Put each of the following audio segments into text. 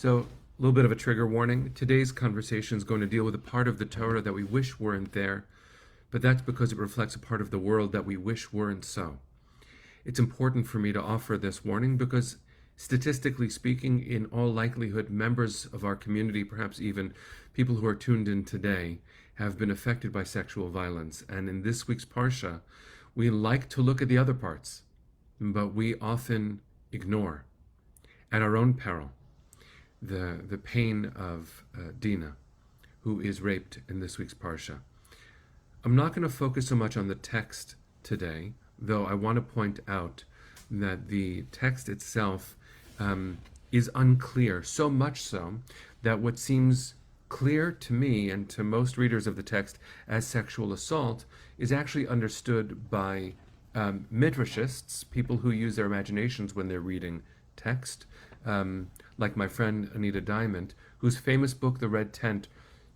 So, a little bit of a trigger warning. Today's conversation is going to deal with a part of the Torah that we wish weren't there, but that's because it reflects a part of the world that we wish weren't so. It's important for me to offer this warning because, statistically speaking, in all likelihood, members of our community, perhaps even people who are tuned in today, have been affected by sexual violence. And in this week's Parsha, we like to look at the other parts, but we often ignore, at our own peril, the pain of Dinah, who is raped in this week's Parsha. I'm not going to focus so much on the text today, though I want to point out that the text itself is unclear, so much so that what seems clear to me and to most readers of the text as sexual assault is actually understood by midrashists, people who use their imaginations when they're reading text, like my friend Anita Diamond, whose famous book, The Red Tent,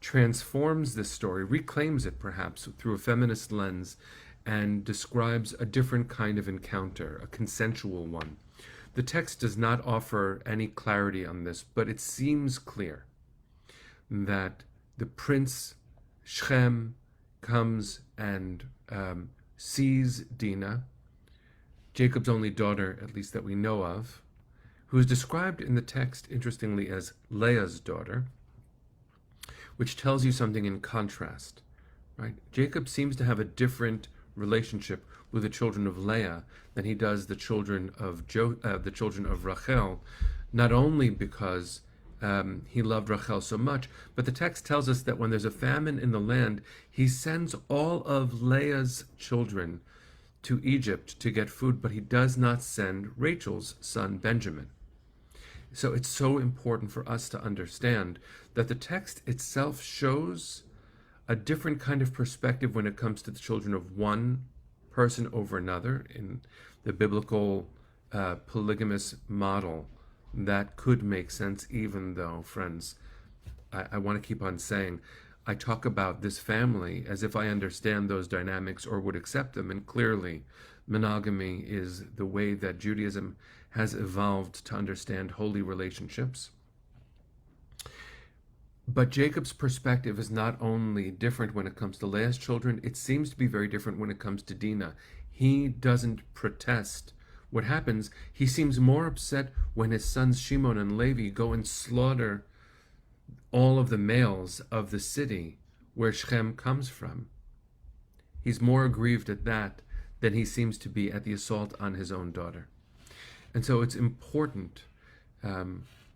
transforms this story, reclaims it perhaps through a feminist lens, and describes a different kind of encounter, a consensual one. The text does not offer any clarity on this, but it seems clear that the prince Shechem comes and sees Dinah, Jacob's only daughter, at least that we know of, who is described in the text, interestingly, as Leah's daughter, which tells you something in contrast, right? Jacob seems to have a different relationship with the children of Leah than he does the children of Rachel, not only because he loved Rachel so much, but the text tells us that when there's a famine in the land, he sends all of Leah's children to Egypt to get food, but he does not send Rachel's son Benjamin. So it's so important for us to understand that the text itself shows a different kind of perspective when it comes to the children of one person over another in the biblical polygamous model. That could make sense, even though, friends, I want to keep on saying, I talk about this family as if I understand those dynamics or would accept them, and clearly monogamy is the way that Judaism has evolved to understand holy relationships. But Jacob's perspective is not only different when it comes to Leah's children, it seems to be very different when it comes to Dinah. He doesn't protest what happens. He seems more upset when his sons Shimon and Levi go and slaughter all of the males of the city where Shechem comes from. He's more aggrieved at that than he seems to be at the assault on his own daughter. And so it's important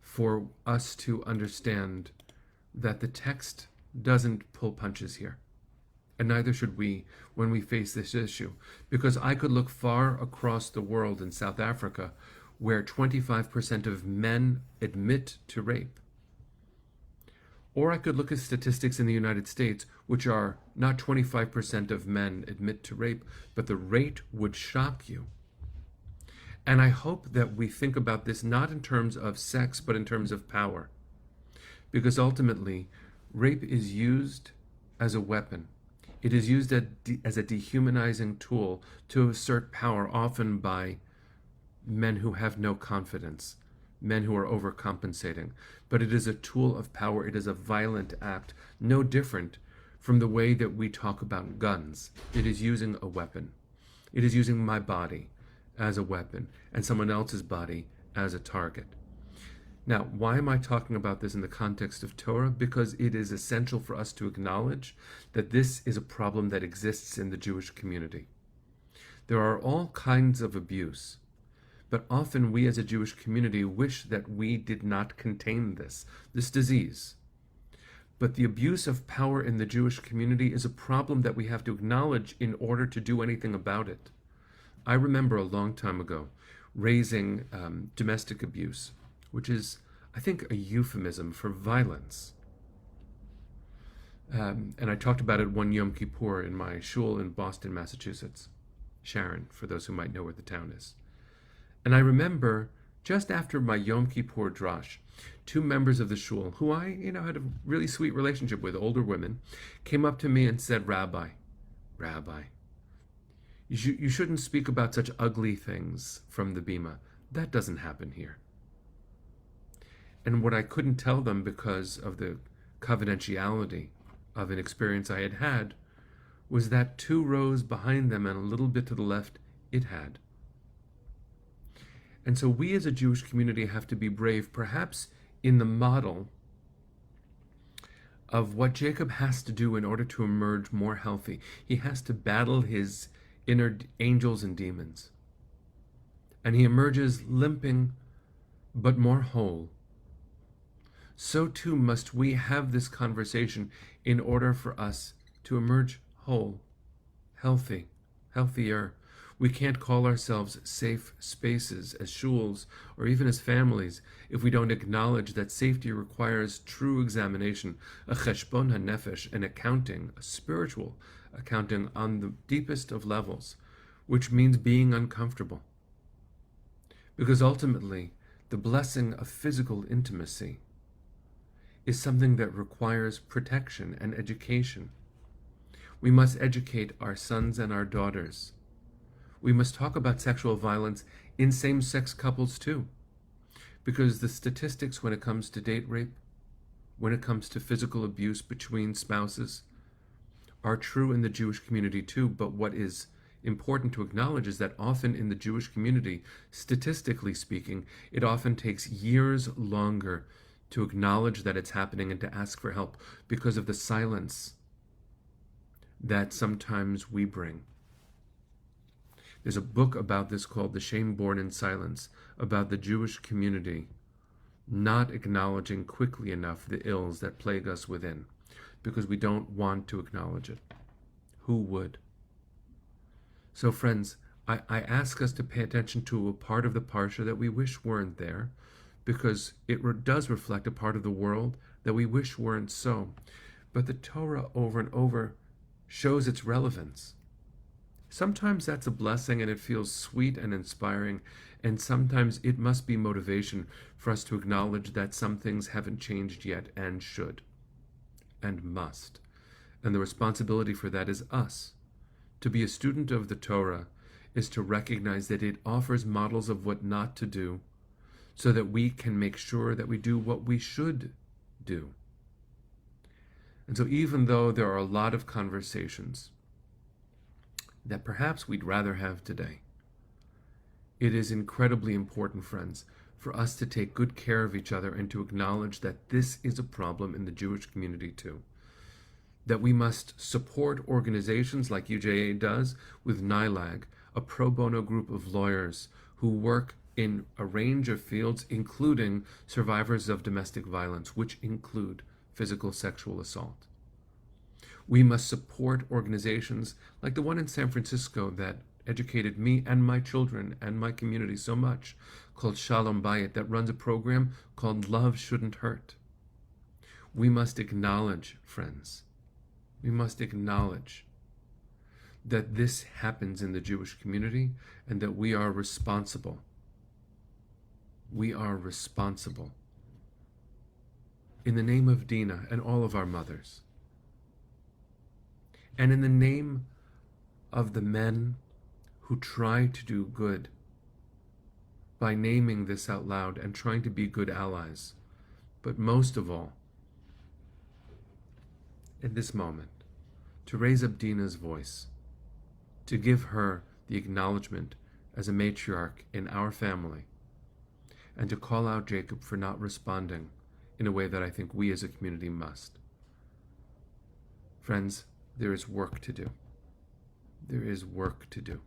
for us to understand that the text doesn't pull punches here. And neither should we when we face this issue. Because I could look far across the world in South Africa where 25% of men admit to rape. Or I could look at statistics in the United States, which are not 25% of men admit to rape, but the rate would shock you. And I hope that we think about this not in terms of sex, but in terms of power. Because ultimately, rape is used as a weapon. It is used as a dehumanizing tool to assert power, often by men who have no confidence, men who are overcompensating. But it is a tool of power. It is a violent act, no different from the way that we talk about guns. It is using a weapon. It is using my body as a weapon and someone else's body as a target. Now, why am I talking about this in the context of Torah? Because it is essential for us to acknowledge that this is a problem that exists in the Jewish community. There are all kinds of abuse, but often we as a Jewish community wish that we did not contain this disease. But the abuse of power in the Jewish community is a problem that we have to acknowledge in order to do anything about it. I remember a long time ago raising domestic abuse, which is, I think, a euphemism for violence. And I talked about it one Yom Kippur in my shul in Boston, Massachusetts. Sharon, for those who might know where the town is. And I remember, just after my Yom Kippur drash, two members of the shul, who I, had a really sweet relationship with, older women, came up to me and said, Rabbi, you shouldn't speak about such ugly things from the bima. That doesn't happen here. And what I couldn't tell them because of the confidentiality of an experience I had had was that 2 rows behind them and a little bit to the left, it had. And so we as a Jewish community have to be brave, perhaps in the model of what Jacob has to do in order to emerge more healthy. He has to battle his inner angels and demons. And he emerges limping, but more whole. So too must we have this conversation in order for us to emerge whole, healthy, healthier. We can't call ourselves safe spaces as shuls or even as families if we don't acknowledge that safety requires true examination, a cheshbon hanefesh, an accounting, a spiritual accounting on the deepest of levels, which means being uncomfortable. Because ultimately, the blessing of physical intimacy is something that requires protection and education. We must educate our sons and our daughters. We must talk about sexual violence in same-sex couples too, because the statistics when it comes to date rape, when it comes to physical abuse between spouses, are true in the Jewish community too. But what is important to acknowledge is that often in the Jewish community, statistically speaking, it often takes years longer to acknowledge that it's happening and to ask for help because of the silence that sometimes we bring. There's a book about this called The Shame Born in Silence, about the Jewish community not acknowledging quickly enough the ills that plague us within, because we don't want to acknowledge it. Who would? So friends, I ask us to pay attention to a part of the Parsha that we wish weren't there, because it does reflect a part of the world that we wish weren't so. But the Torah over and over shows its relevance. Sometimes that's a blessing and it feels sweet and inspiring, and sometimes it must be motivation for us to acknowledge that some things haven't changed yet and should and must. And the responsibility for that is us. To be a student of the Torah is to recognize that it offers models of what not to do so that we can make sure that we do what we should do. And so even though there are a lot of conversations that perhaps we'd rather have today, it is incredibly important, friends, for us to take good care of each other and to acknowledge that this is a problem in the Jewish community too. That we must support organizations like UJA does with NILAG, a pro bono group of lawyers who work in a range of fields, including survivors of domestic violence, which include physical sexual assault. We must support organizations like the one in San Francisco that educated me and my children and my community so much, called Shalom Bayit, that runs a program called Love Shouldn't Hurt. We must acknowledge, friends, we must acknowledge that this happens in the Jewish community and that we are responsible. We are responsible. In the name of Dinah and all of our mothers, and in the name of the men who try to do good by naming this out loud and trying to be good allies, but most of all, in this moment, to raise up Dinah's voice, to give her the acknowledgement as a matriarch in our family, and to call out Jacob for not responding in a way that I think we as a community must. Friends, there is work to do. There is work to do.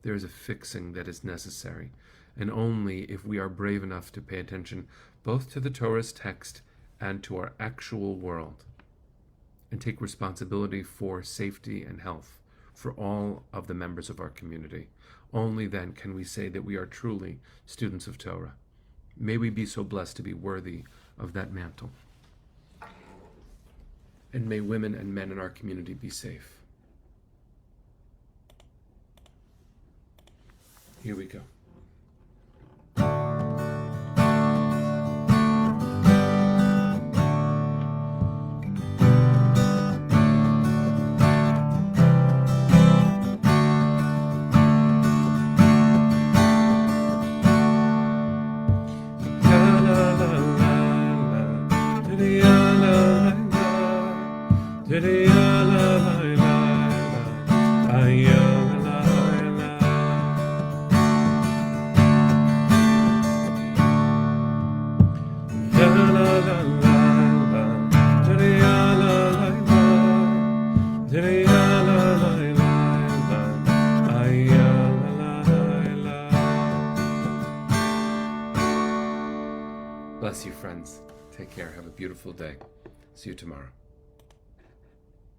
There is a fixing that is necessary, and only if we are brave enough to pay attention both to the Torah's text and to our actual world, and take responsibility for safety and health for all of the members of our community. Only then can we say that we are truly students of Torah. May we be so blessed to be worthy of that mantle. And may women and men in our community be safe. Here we go. La la la la. Bless you, friends. Take care. Have a beautiful day. See you tomorrow.